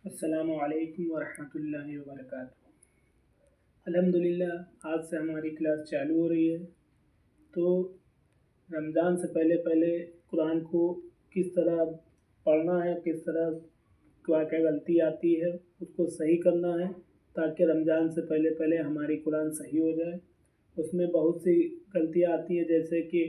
अस्सलामु अलैकुम वरहमतुल्लाहि वबरकातुहू। अल्हम्दुलिल्लाह आज से हमारी क्लास चालू हो रही है। तो रमज़ान से पहले पहले कुरान को किस तरह पढ़ना है, किस तरह क्या क्या गलती आती है उसको सही करना है, ताकि रमज़ान से पहले पहले हमारी कुरान सही हो जाए। उसमें बहुत सी गलतियाँ आती है, जैसे कि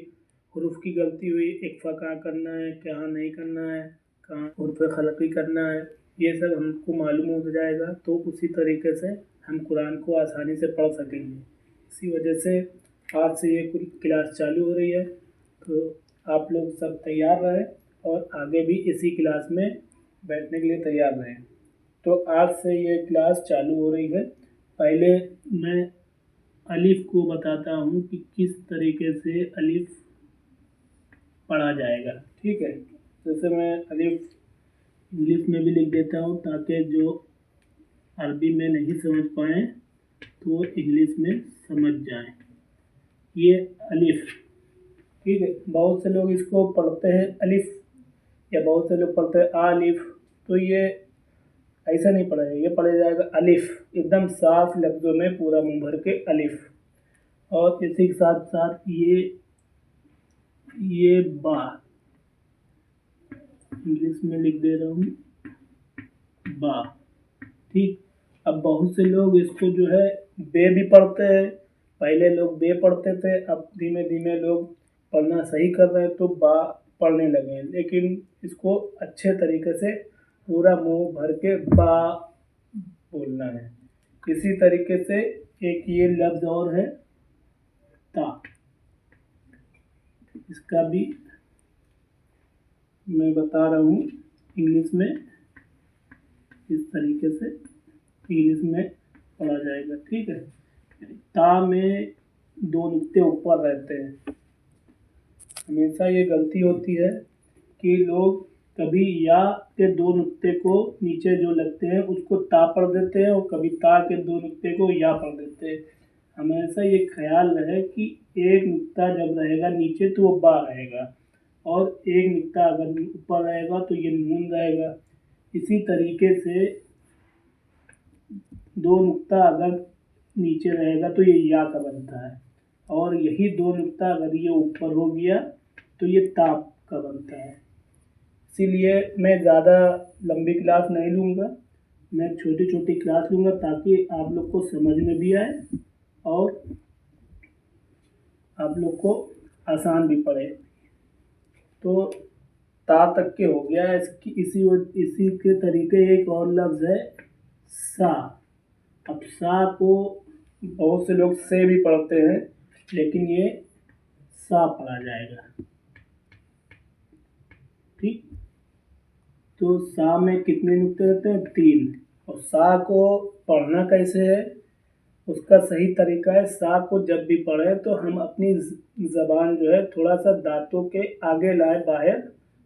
हुरूफ की गलती हुई, इक्फ़ा कहाँ करना है, कहाँ नहीं करना है, कहाँ हुरूफ ख़लक़ी करना है, ये सब हमको मालूम हो जाएगा। तो उसी तरीके से हम कुरान को आसानी से पढ़ सकेंगे। इसी वजह से आज से ये क्लास चालू हो रही है। तो आप लोग सब तैयार रहें और आगे भी इसी क्लास में बैठने के लिए तैयार रहें। तो आज से ये क्लास चालू हो रही है। पहले मैं अलिफ को बताता हूँ कि किस तरीके से अलिफ पढ़ा जाएगा। ठीक है, जैसे मैं अलिफ इंग्लिश में भी लिख देता हूँ, ताकि जो अरबी में नहीं समझ पाएँ तो इंग्लिश में समझ जाएं। ये अलिफ, ठीक है। बहुत से लोग इसको पढ़ते हैं अलिफ, या बहुत से लोग पढ़ते हैं आलिफ। तो ये ऐसा नहीं पढ़ा है, ये पढ़ा जाएगा अलिफ, एकदम साफ लफ्ज़ों में पूरा मुंह भर के अलिफ। और इसी के साथ साथ ये बा, इंग्लिश में लिख दे रहा हूँ बा, ठीक। अब बहुत से लोग इसको जो है बे भी पढ़ते हैं। पहले लोग बे पढ़ते थे, अब धीमे धीमे लोग पढ़ना सही कर रहे हैं तो बा पढ़ने लगे हैं। लेकिन इसको अच्छे तरीके से पूरा मुंह भर के बा बोलना है। इसी तरीके से एक ये लफ्ज़ और है ता, इसका भी मैं बता रहा हूँ इंग्लिश में, इस तरीके से इंग्लिश में पढ़ा जाएगा। ठीक है, ता में दो नुक्ते ऊपर रहते हैं। हमेशा ये गलती होती है कि लोग कभी या के दो नुक्ते को नीचे जो लगते हैं उसको ता पढ़ देते हैं, और कभी ता के दो नुक्ते को या पढ़ देते हैं। हमेशा ये ख्याल रहे कि एक नुक्ता जब रहेगा नीचे तो वो बा रहेगा, और एक नुक्ता अगर ऊपर रहेगा तो ये नून रहेगा। इसी तरीके से दो नुक्ता अगर नीचे रहेगा तो ये या का बनता है, और यही दो नुक्ता अगर ये ऊपर हो गया तो ये ताप का बनता है। इसीलिए मैं ज़्यादा लंबी क्लास नहीं लूँगा, मैं छोटी छोटी क्लास लूँगा ताकि आप लोग को समझ में भी आए और आप लोग को आसान भी पड़े। तो ता तक के हो गया। इसी के तरीके एक और लफ्ज़ है सा। अब सा को बहुत से लोग से भी पढ़ते हैं, लेकिन ये सा पढ़ा जाएगा। ठीक, तो सा में कितने नुक्ते रहते हैं? 3। और सा को पढ़ना कैसे है, उसका सही तरीका है, सा को जब भी पढ़ें तो हम अपनी ज़बान जो है थोड़ा सा दांतों के आगे लाए बाहर,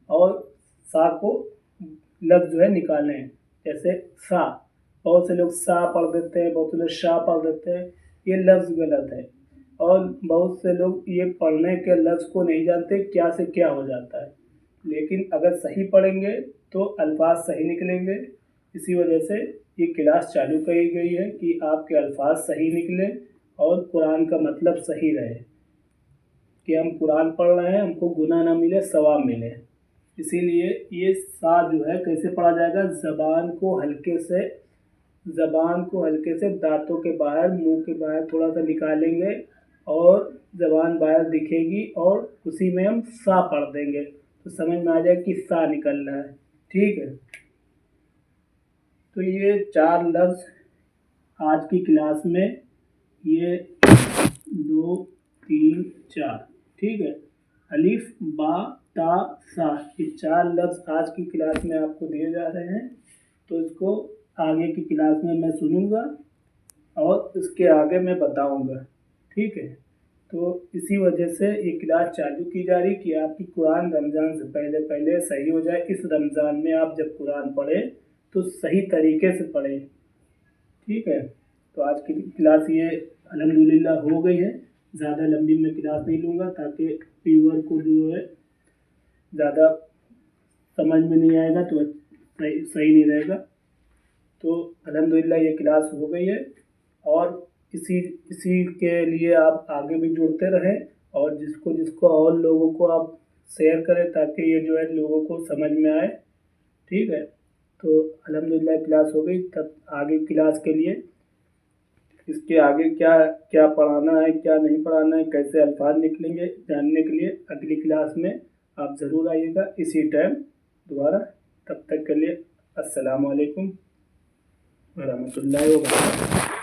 और सा को लफ्ज़ जो है निकालें। जैसे सा, बहुत से लोग सा पढ़ देते हैं, बहुत से लोग शा पढ़ देते हैं, ये लफ्ज़ गलत है। और बहुत से लोग ये पढ़ने के लफ्ज़ को नहीं जानते क्या से क्या हो जाता है, लेकिन अगर सही पढ़ेंगे तो अल्फाज सही निकलेंगे। इसी वजह से ये क्लास चालू करी गई है कि आपके अल्फाज सही निकलें और कुरान का मतलब सही रहे, कि हम कुरान पढ़ रहे हैं, हमको गुनाह ना मिले, सवाब मिले। इसीलिए ये सा जो है कैसे पढ़ा जाएगा, ज़बान को हल्के से दांतों के बाहर, मुंह के बाहर थोड़ा सा निकालेंगे और ज़बान बाहर दिखेगी, और उसी में हम सा पढ़ देंगे तो समझ में आ जाए कि सा निकल रहा है। ठीक है, तो ये 4 लफ्ज़ आज की क्लास में, ये 2 3 4, ठीक है, अलिफ बा ता सा, ये 4 लफ्ज़ आज की क्लास में आपको दिए जा रहे हैं। तो इसको आगे की क्लास में मैं सुनूंगा और इसके आगे मैं बताऊंगा। ठीक है, तो इसी वजह से ये क्लास चालू की जा रही कि आपकी कुरान रमज़ान से पहले पहले सही हो जाए। इस रमज़ान में आप जब कुरान पढ़ें तो सही तरीके से पढ़ें। ठीक है, तो आज की क्लास ये अल्हम्दुलिल्लाह हो गई है। ज़्यादा लंबी मैं क्लास नहीं लूँगा, ताकि व्यूअर को जो है ज़्यादा समझ में नहीं आएगा तो सही नहीं रहेगा। तो अल्हम्दुलिल्लाह ये क्लास हो गई है, और इसी के लिए आप आगे भी जुड़ते रहें, और जिसको और लोगों को आप शेयर करें ताकि ये जो है लोगों को समझ में आए। ठीक है, तो अल्हम्दुलिल्लाह क्लास हो गई। तब आगे क्लास के लिए इसके आगे क्या क्या पढ़ाना है, क्या नहीं पढ़ाना है, कैसे अल्फाज निकलेंगे, जानने के लिए अगली क्लास में आप ज़रूर आइएगा इसी टाइम दोबारा। तब तक के लिए अस्सलाम वालेकुम व रहमतुल्लाहि व बरकातुहू।